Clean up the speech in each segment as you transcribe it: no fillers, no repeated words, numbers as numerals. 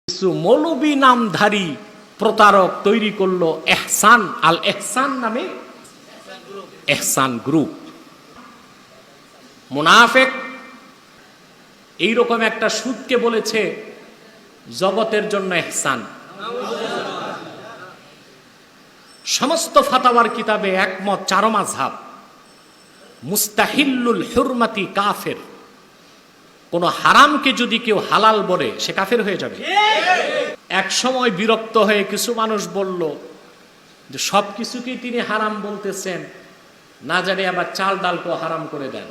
কিছু মৌলবী নামধারী প্রতারক তৈরি করলো এহসান আল এহসান নামে এহসান গ্রুপ। মুনাফিক এইরকম একটা সুদকে বলেছে জগতের জন্য এহসান। সমস্ত ফাতাওয়ার কিতাবে একমত, চার মাযহাব। মুস্তাহিল্লুল হুরমাতি কাফের, কোন হারামকে যদি কেউ হালাল বলে সে কাফের হয়ে যাবে। এক সময় বিরক্ত হয়ে কিছু মানুষ বলল যে সব কিছুকেই তিনি হারাম বলতেছেন, না জানি আবার চাল ডালকেও হারাম করে দেন।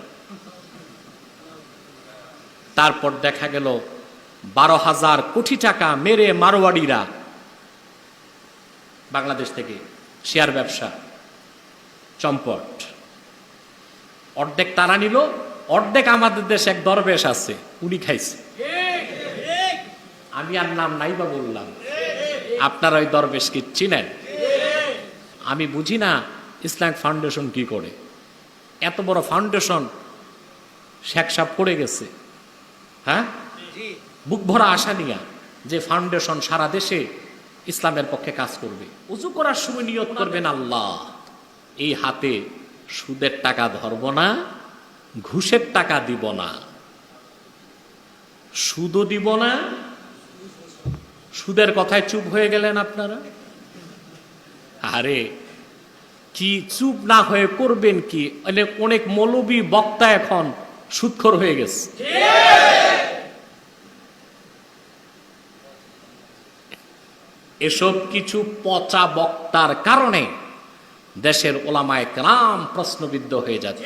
তারপর দেখা গেল 12,000 কোটি টাকা মেরে মারওয়াড়িরা বাংলাদেশ থেকে শেয়ার ব্যবসা চম্পট, অর্ধেক তারা নিল, অর্ধেক আমাদের দেশে এক দরবেশ আছে উনি খাইছে। আমি আর নাম নাই বা বললাম, আপনারা ওই দরবেশকে চিনেন। আমি বুঝি না ইসলামিক ফাউন্ডেশন কি করে, এত বড় ফাউন্ডেশন শেখ সাহেব করে গেছে। হ্যাঁ, বুক ভরা আশা নিয়া যে ফাউন্ডেশন সারা দেশে ইসলামের পক্ষে কাজ করবে। উযু করার সময় নিয়ত করবেন, আল্লাহ এই হাতে সুদের টাকা ধরব না, ঘুষের টাকা দিব না, সুদও দিব না। সুদের কথায় চুপ হয়ে গেলেন আপনারা। আরে কি চুপ না হয়ে করবেন কি? অনেক মৌলবী বক্তা এখন সুদখোর হয়ে গেছে। এসব কিছু পচা বক্তার কারণে দেশের ওলামায়ে কেরাম প্রশ্নবিদ্ধ হয়ে যাচ্ছে।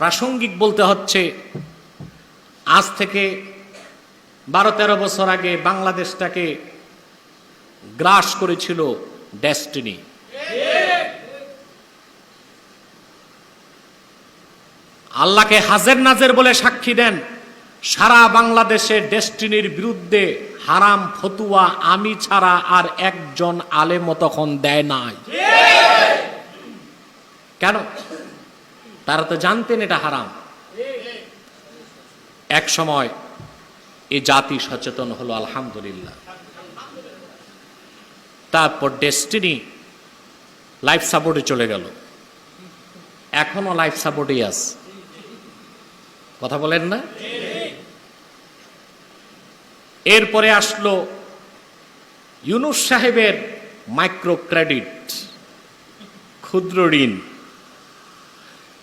প্রাসঙ্গিক বলতে হচ্ছে, আজ থেকে 12-13 বছর আগে বাংলাদেশটাকে গ্রাস করেছিল ডেস্টিনি। আল্লাহকে হাজের নাজের বলে সাক্ষী দেন, সারা বাংলাদেশে ডেস্টিনির বিরুদ্ধে হারাম ফতুয়া আমি ছাড়া আর একজন আলেম তখন দেয় নাই। কেন? তারা তো জানতেন এটা হারাম। এক সময় এই জাতি সচেতন হলো, আলহামদুলিল্লাহ। তারপর ডেস্টিনি লাইফ সাপোর্টে চলে গেল, এখনো লাইফ সাপোর্টেই আছে। কথা বলেন না? এরপরে আসলো ইউনূস সাহেবের মাইক্রো ক্রেডিট, ক্ষুদ্র ঋণ।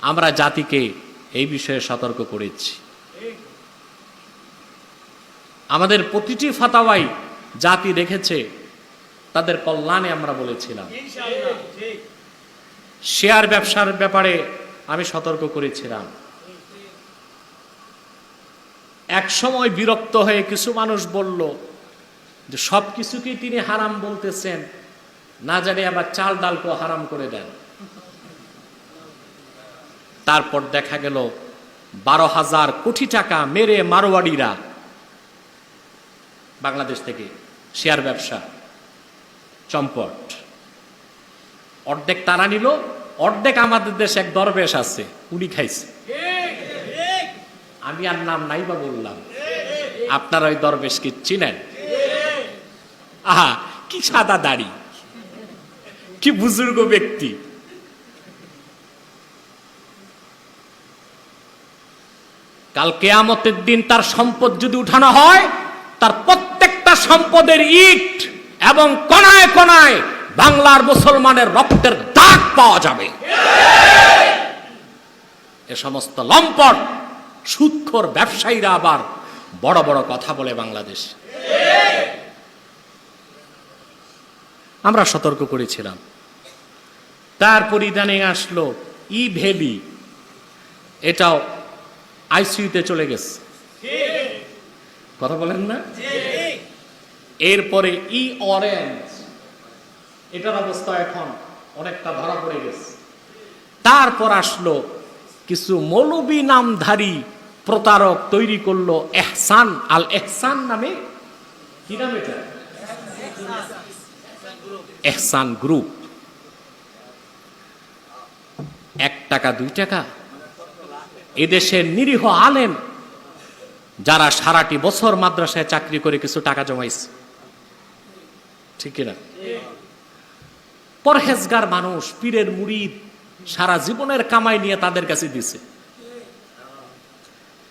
আমরা জাতিকে এই বিষয়ে সতর্ক করেছি। আমাদের প্রতিটি ফাতাওয়াই জাতি দেখেছে, তাদের কল্যাণে আমরা বলেছিলাম। শেয়ার ব্যবসার ব্যাপারে আমি সতর্ক করেছিলাম। এক সময় বিরক্ত হয়ে কিছু মানুষ বলল যে সব কিছুকেই তিনি হারাম বলতেছেন, না জানি আবার চাল ডালকেও হারাম করে দেন। তারপর দেখা গেল 12,000 কোটি টাকা মেরে মারওয়াড়িরা বাংলাদেশ থেকে শেয়ার ব্যবসা চম্পট, অর্ধেক তারা নিল, অর্ধেক আমাদের দেশে এক দরবেশ আছে উনি খাইছে। আমি আর নাম নাই বা বললাম, আপনারা ওই দরবেশকে চিনেন। আহা, কি সাদা দাড়ি, কি বুজুর্গ ব্যক্তি। কাল কিয়ামতের দিন তার সম্পদ যদি উঠানো হয়, তার প্রত্যেকটা সম্পদের ইট এবং কণায় কণায় বাংলার মুসলমানের রক্তের দাগ পাওয়া যাবে। এ সমস্ত লম্পট সুদখোর ব্যবসায়ীরা আবার বড় বড় কথা বলে বাংলাদেশ। আমরা সতর্ক করেছিলাম। তারপর ইদানিং আসলো ই ভ্যালি, এটাও আইসিইউতে চলে গেছে। কথা বলেন না? এরপরে ই অরেঞ্জ, এটার অবস্থা এখন অনেকটা ধরা পড়ে গেছে। তারপর আসলো কিছু মৌলবী নামধারী প্রতারক তৈরি করলো এহসান আল এহসান নামে। কি নাম এটা? এহসান গ্রুপ। 1 টাকা 2 টাকা এদেশের নিরীহ আলেম যারা সারাটি বছর মাদ্রাসায় চাকরি করে কিছু টাকা জমাইছে, ঠিক কিনা? পরহেজগার মানুষ, পীরের মুরিদ, সারা জীবনের কামাই নিয়ে তাদের কাছে দিছে।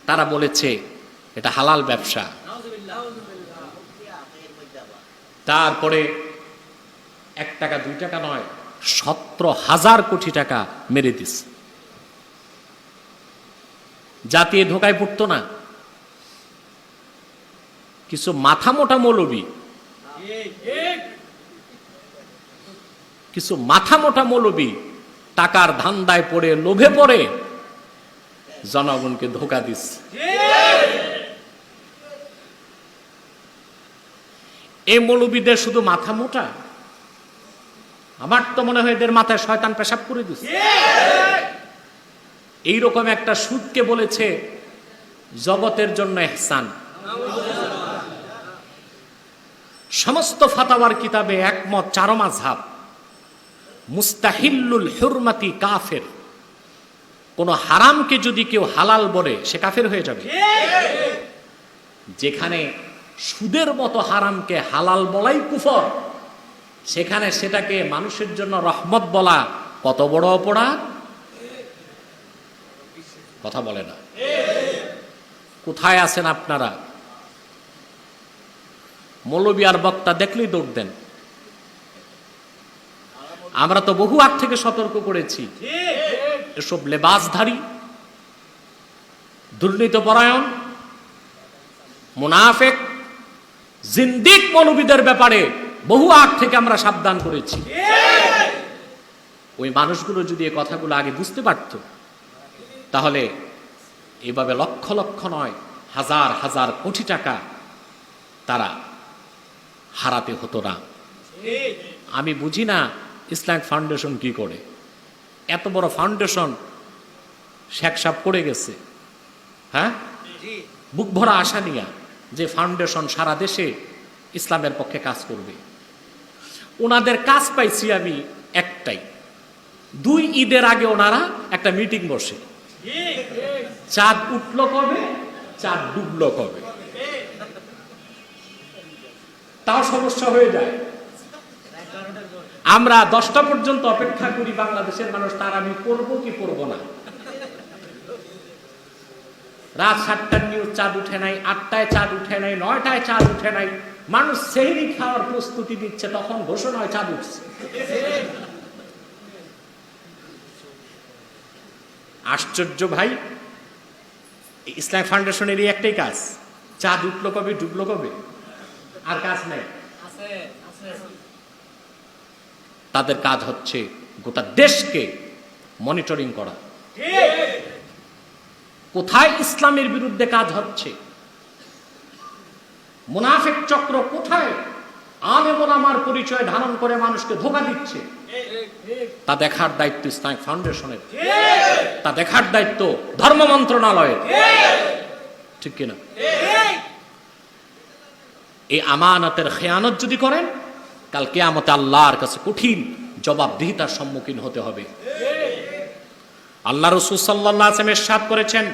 তারা বলেছে এটা হালাল ব্যবসা। তারপরে 1 টাকা 2 টাকা নয়, 17,000 কোটি টাকা মেরে দিস। জাতি ধোকায় পড়তো না। কিছু মাথা মোটা মৌলবী, কিছু মাথা মোটা মৌলবী টাকার ধান্দায় পড়ে, লোভে পড়ে জনগণকে ধোকা দিস। এই মৌলবীদের শুধু মাথা মোটা? আমার তো মনে হয় এদের মাথায় শয়তান পেশাব করে দিস। এইরকম একটা সুদকে বলেছে জগতের জন্য ইহসান। সমস্ত ফাতাওয়ার কিতাবে একমত, 4 মাযহাব, মুস্তাহিল্লুল হুরমাতি কাফের। কোন হারামকে যদি কেউ হালাল বলে সে কাফের হয়ে যাবে। যেখানে সুদের মতো হারামকে হালাল বলাই কুফর, সেখানে সেটাকে মানুষের জন্য রহমত বলা কত বড় অপরাধ! কথা বলে না। কোথায় আছেন আপনারা? মৌলবী আর বক্তা দেখলেই দৌড় দেন। আমরা তো বহু আগ থেকে সতর্ক করেছি, এসব লেবাসধারী, দুর্নীতিপরায়ণ, মুনাফেক, জিন্দিক মৌলবীদের ব্যাপারে বহু আগ থেকে আমরা সাবধান করেছি। ওই মানুষগুলো যদি এই কথাগুলো আগে বুঝতে পারত, তাহলে এভাবে লক্ষ লক্ষ নয়, হাজার হাজার কোটি টাকা তারা হারাতে হতো না। আমি বুঝি না ইসলামিক ফাউন্ডেশন কি করে। এত বড় ফাউন্ডেশন শেখ সাহেব করে গেছে, হ্যাঁ, বুক ভরা আশা নিয়া যে ফাউন্ডেশন সারা দেশে ইসলামের পক্ষে কাজ করবে। ওনাদের কাজ পাইছি আমি একটাই, 2 ঈদের আগে ওনারা একটা মিটিং বসে, চাঁদ উঠলো কবে, চাঁদ ডুবলো কবে, তাও সমস্যা হয়ে যায়। আমরা 10টা পর্যন্ত অপেক্ষা করি বাংলাদেশের মানুষ, তার আমি পড়বো কি পড়বো না। রাত 7টার নিউজ চাঁদ উঠে নাই, 8টায় চাঁদ উঠে নাই, 9টায় চাঁদ উঠে নাই, মানুষ সেহরি খাওয়ার প্রস্তুতি দিচ্ছে, তখন ঘোষণা হয় চাঁদ উঠছে। আশ্চর্য ভাই, ইসলামিক ফাউন্ডেশনের এই একটাই কাজ, চাঁদ উঠলো কবে, ডুবলো কবে, আর কাজ নেই। তাদের কাজ হচ্ছে গোটা দেশকে মনিটরিং করা, কোথায় ইসলামের বিরুদ্ধে কাজ হচ্ছে, মুনাফিক চক্র কোথায় আলেম ওলামার পরিচয় ধারণ করে মানুষকে ধোঁকা দিচ্ছে, তা দেখার দায়িত্ব ইসলামিক ফাউন্ডেশনের, তা দেখার দায়িত্ব ধর্ম মন্ত্রণালয়ের, ঠিক কিনা? এই আমানতের খেয়ানত যদি করেন, কাল কিয়ামতে আল্লাহর কাছে কঠিন জবাবদিহিতার সম্মুখীন হতে হবে। আল্লাহ রাসূল সাল্লাল্লাহু আলাইহি ওয়াসাল্লাম ইরশাদ করেছেন,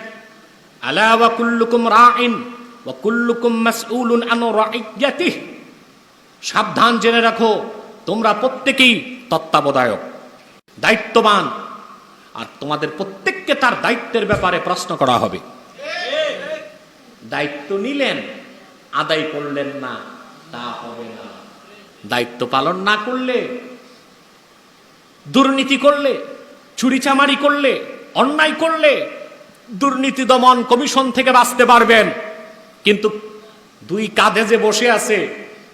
আলা ওয়া কুল্লুকুম রাঈন ওয়া কুল্লুকুম মাসউলুন আন রাইয়াতিহি, সাবধান জেনে রাখো তোমরা প্রত্যেকেই তত্ত্বাবধায়ক, দায়িত্ববান, আর তোমাদের প্রত্যেককে তার দায়িত্বের ব্যাপারে প্রশ্ন করা হবে। দায়িত্ব নিলেন, আদায় করলেন না, তা হবে না। দায়িত্ব পালন না করলে, দুর্নীতি করলে, চুরিচামারি করলে, অন্যায় করলে দুর্নীতি দমন কমিশন থেকে বাঁচতে পারবেন, কিন্তু 2 কাঁধে যে বসে আছে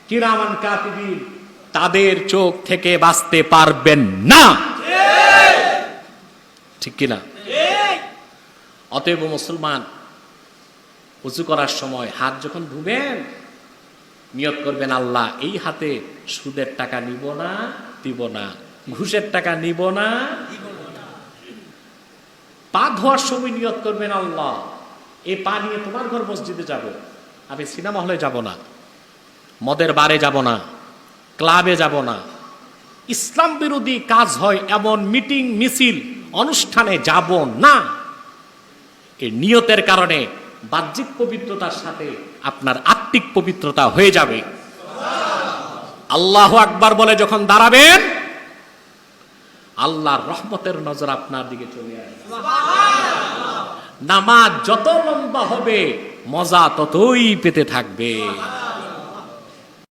কিরামান কাতিবিন, তাদের চোখ থেকে বাঁচতে পারবেন না, ঠিক কিনা? অতএব মুসলমান, উযু করার সময় হাত যখন ধুবেন, নিয়ত করবেন আল্লাহ এই হাতে সুদের টাকা নিব না, দিব না, ঘুষের টাকা নিব না, পা ধোয়ার সময় নিয়ত করবেন আল্লাহ এই পা নিয়ে তোমার ঘর মসজিদে যাব, আমি সিনেমা হলে যাব না, মদের বারে যাব না, ক্লাবে যাব না, ইসলাম বিরোধী কাজ হয় এমন মিটিং মিছিল অনুষ্ঠানে যাব না। এই নিয়তের কারণে বাহ্যিক পবিত্রতার সাথে আপনার আত্মিক পবিত্রতা হয়ে যাবে। আল্লাহু আকবার বলে যখন দাঁড়াবেন, আল্লাহর রহমতের নজর আপনার দিকে চলে আসবে। নামাজ যত লম্বা হবে মজা ততই পেতে থাকবে।